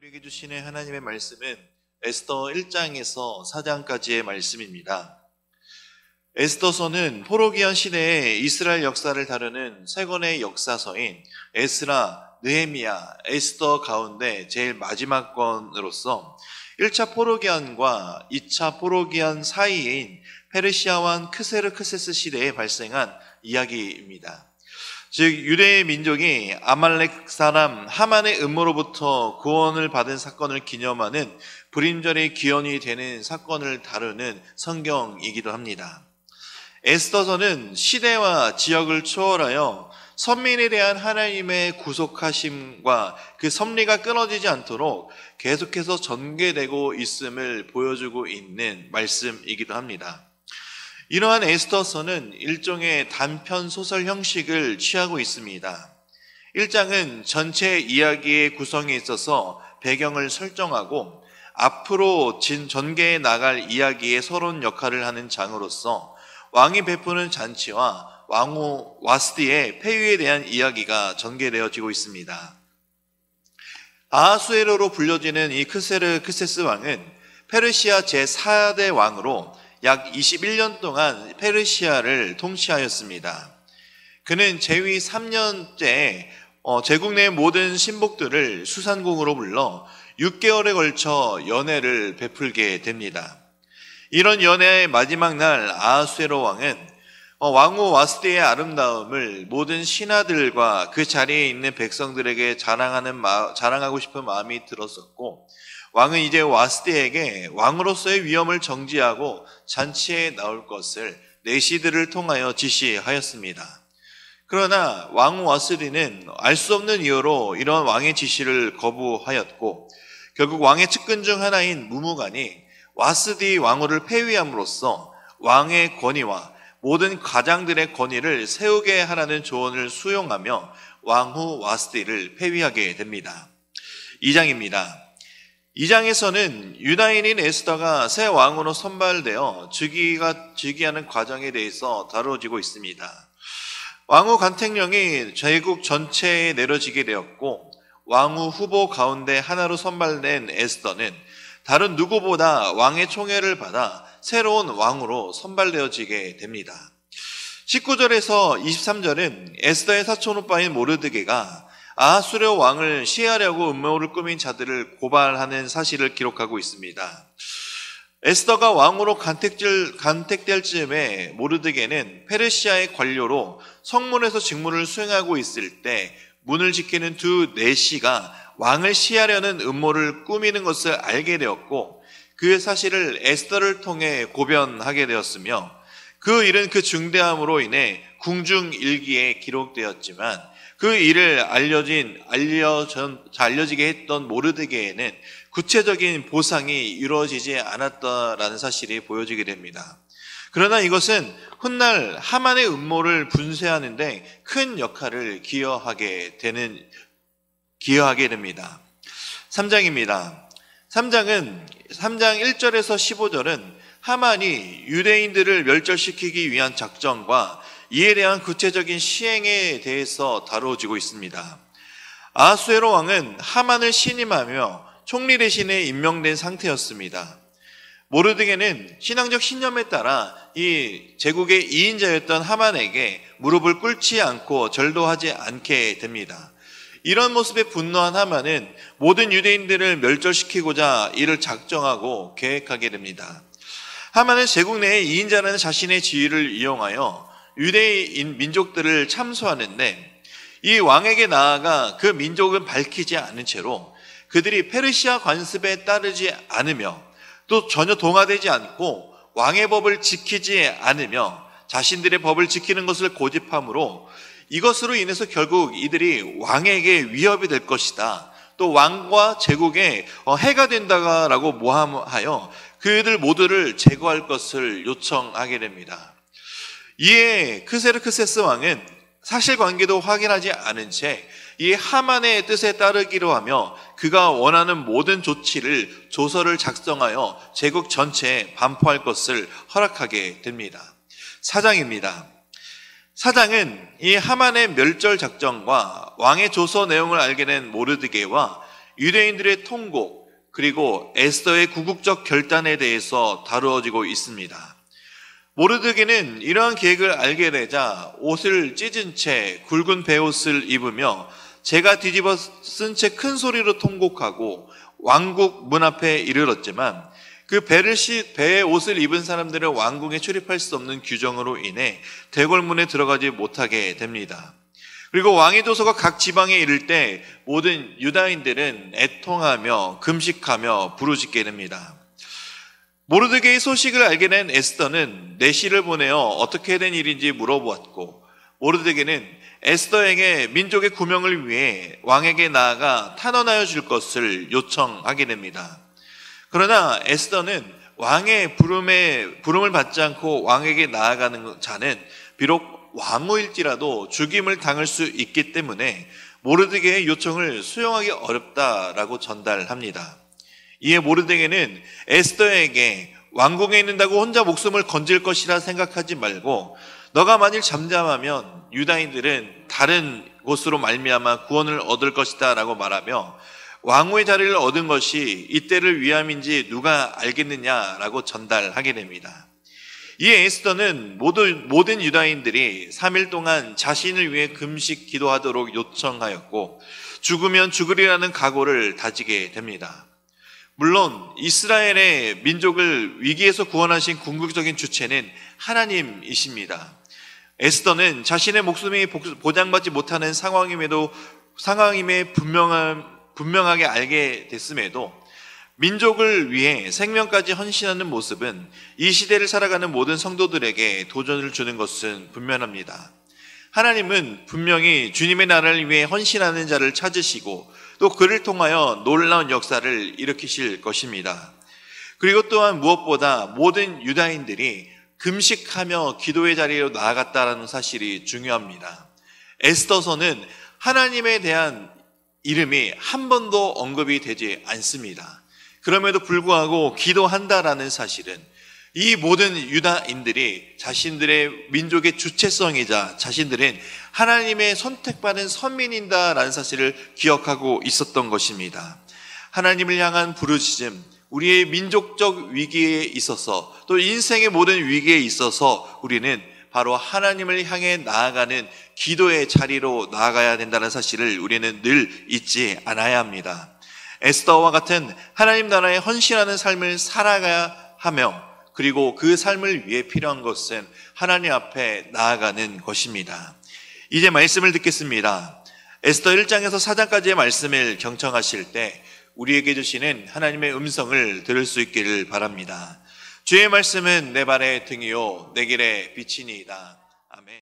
우리에게 주시는 하나님의 말씀은 에스더 1장에서 4장까지의 말씀입니다. 에스더서는 포로기현 시대의 이스라엘 역사를 다루는 세 권의 역사서인 에스라, 느헤미야, 에스더 가운데 제일 마지막 권으로서 1차 포로기현과 2차 포로기현 사이인 페르시아 왕 크세르크세스 시대에 발생한 이야기입니다. 즉 유대의 민족이 아말렉 사람 하만의 음모로부터 구원을 받은 사건을 기념하는 불임절의 기원이 되는 사건을 다루는 성경이기도 합니다. 에스더서는 시대와 지역을 초월하여 선민에 대한 하나님의 구속하심과 그 섭리가 끊어지지 않도록 계속해서 전개되고 있음을 보여주고 있는 말씀이기도 합니다. 이러한 에스더서는 일종의 단편 소설 형식을 취하고 있습니다. 1장은 전체 이야기의 구성에 있어서 배경을 설정하고 앞으로 전개해 나갈 이야기의 서론 역할을 하는 장으로서 왕이 베푸는 잔치와 왕후 와스디의 폐위에 대한 이야기가 전개되어지고 있습니다. 아하수에로로 불려지는 이 크세르크세스 왕은 페르시아 제4대 왕으로 약 21년 동안 페르시아를 통치하였습니다. 그는 재위 3년째 제국 내 모든 신복들을 수산궁으로 불러 6개월에 걸쳐 연회를 베풀게 됩니다. 이런 연회의 마지막 날 아하수에로 왕은 왕후 와스디의 아름다움을 모든 신하들과 그 자리에 있는 백성들에게 자랑하고 싶은 마음이 들었었고, 왕은 이제 와스디에게 왕으로서의 위엄을 정지하고 잔치에 나올 것을 내시들을 통하여 지시하였습니다. 그러나 왕후 와스디는 알 수 없는 이유로 이런 왕의 지시를 거부하였고, 결국 왕의 측근 중 하나인 무무간이 와스디 왕후를 폐위함으로써 왕의 권위와 모든 가장들의 권위를 세우게 하라는 조언을 수용하며 왕후 와스디를 폐위하게 됩니다. 2장입니다. 2장에서는 유다인인 에스더가 새 왕으로 선발되어 즉위하는 과정에 대해서 다뤄지고 있습니다. 왕후 간택령이 제국 전체에 내려지게 되었고, 왕후 후보 가운데 하나로 선발된 에스더는 다른 누구보다 왕의 총애를 받아 새로운 왕으로 선발되어지게 됩니다. 19절에서 23절은 에스더의 사촌오빠인 모르드게가 아하수르 왕을 시해하려고 음모를 꾸민 자들을 고발하는 사실을 기록하고 있습니다. 에스더가 왕으로 간택될 즈음에 모르드게는 페르시아의 관료로 성문에서 직무를 수행하고 있을 때 문을 지키는 두 내시가 왕을 시해하려는 음모를 꾸미는 것을 알게 되었고, 그 사실을 에스더를 통해 고변하게 되었으며, 그 일은 그 중대함으로 인해 궁중일기에 기록되었지만 그 일을 알려지게 했던 모르드게에는 구체적인 보상이 이루어지지 않았다라는 사실이 보여지게 됩니다. 그러나 이것은 훗날 하만의 음모를 분쇄하는데 큰 역할을 기여하게 됩니다. 3장입니다. 3장 1절에서 15절은 하만이 유대인들을 멸절시키기 위한 작전과 이에 대한 구체적인 시행에 대해서 다루어지고 있습니다. 아하수에로 왕은 하만을 신임하며 총리 대신에 임명된 상태였습니다. 모르드게는 신앙적 신념에 따라 이 제국의 2인자였던 하만에게 무릎을 꿇지 않고 절도하지 않게 됩니다. 이런 모습에 분노한 하만은 모든 유대인들을 멸절시키고자 이를 작정하고 계획하게 됩니다. 하만은 제국 내의 2인자라는 자신의 지위를 이용하여 유대인 민족들을 참소하는데, 이 왕에게 나아가 그 민족은 밝히지 않은 채로 그들이 페르시아 관습에 따르지 않으며 또 전혀 동화되지 않고 왕의 법을 지키지 않으며 자신들의 법을 지키는 것을 고집함으로, 이것으로 인해서 결국 이들이 왕에게 위협이 될 것이다, 또 왕과 제국에 해가 된다라고 모함하여 그들 모두를 제거할 것을 요청하게 됩니다. 이에 크세르크세스 왕은 사실관계도 확인하지 않은 채 이 하만의 뜻에 따르기로 하며 그가 원하는 모든 조서를 작성하여 제국 전체에 반포할 것을 허락하게 됩니다. 4장입니다. 4장은 이 하만의 멸절 작전과 왕의 조서 내용을 알게 된 모르드게와 유대인들의 통곡, 그리고 에스더의 궁극적 결단에 대해서 다루어지고 있습니다. 모르드게는 이러한 계획을 알게 되자 옷을 찢은 채 굵은 베옷을 입으며 재가 뒤집어 쓴 채 큰 소리로 통곡하고 왕국 문 앞에 이르렀지만 그 배에 옷을 입은 사람들은 왕궁에 출입할 수 없는 규정으로 인해 대궐문에 들어가지 못하게 됩니다. 그리고 왕의 도서가 각 지방에 이를 때 모든 유다인들은 애통하며 금식하며 부르짖게 됩니다. 모르드게의 소식을 알게 된 에스더는 내시를 보내어 어떻게 된 일인지 물어보았고, 모르드게는 에스더에게 민족의 구명을 위해 왕에게 나아가 탄원하여 줄 것을 요청하게 됩니다. 그러나 에스더는 왕의 부름을 받지 않고 왕에게 나아가는 자는 비록 왕후일지라도 죽임을 당할 수 있기 때문에 모르드게의 요청을 수용하기 어렵다라고 전달합니다. 이에 모르드게는 에스더에게 왕궁에 있는다고 혼자 목숨을 건질 것이라 생각하지 말고 너가 만일 잠잠하면 유다인들은 다른 곳으로 말미암아 구원을 얻을 것이다 라고 말하며 왕후의 자리를 얻은 것이 이때를 위함인지 누가 알겠느냐라고 전달하게 됩니다. 이에 에스더는 모든 유다인들이 3일 동안 자신을 위해 금식 기도하도록 요청하였고 죽으면 죽으리라는 각오를 다지게 됩니다. 물론 이스라엘의 민족을 위기에서 구원하신 궁극적인 주체는 하나님이십니다. 에스더는 자신의 목숨이 보장받지 못하는 상황임에 분명하게 알게 됐음에도 민족을 위해 생명까지 헌신하는 모습은 이 시대를 살아가는 모든 성도들에게 도전을 주는 것은 분명합니다. 하나님은 분명히 주님의 나라를 위해 헌신하는 자를 찾으시고 또 그를 통하여 놀라운 역사를 일으키실 것입니다. 그리고 또한 무엇보다 모든 유다인들이 금식하며 기도의 자리로 나아갔다는 사실이 중요합니다. 에스더서는 하나님에 대한 이름이 한 번도 언급이 되지 않습니다. 그럼에도 불구하고 기도한다라는 사실은 이 모든 유다인들이 자신들의 민족의 주체성이자 자신들은 하나님의 선택받은 선민이다라는 사실을 기억하고 있었던 것입니다. 하나님을 향한 부르짖음, 우리의 민족적 위기에 있어서 또 인생의 모든 위기에 있어서 우리는 바로 하나님을 향해 나아가는 기도의 자리로 나아가야 된다는 사실을 우리는 늘 잊지 않아야 합니다. 에스더와 같은 하나님 나라에 헌신하는 삶을 살아가야 하며 그리고 그 삶을 위해 필요한 것은 하나님 앞에 나아가는 것입니다. 이제 말씀을 듣겠습니다. 에스더 1장에서 4장까지의 말씀을 경청하실 때 우리에게 주시는 하나님의 음성을 들을 수 있기를 바랍니다. 주의 말씀은 내 발의 등이요 내 길의 빛이니이다. 아멘.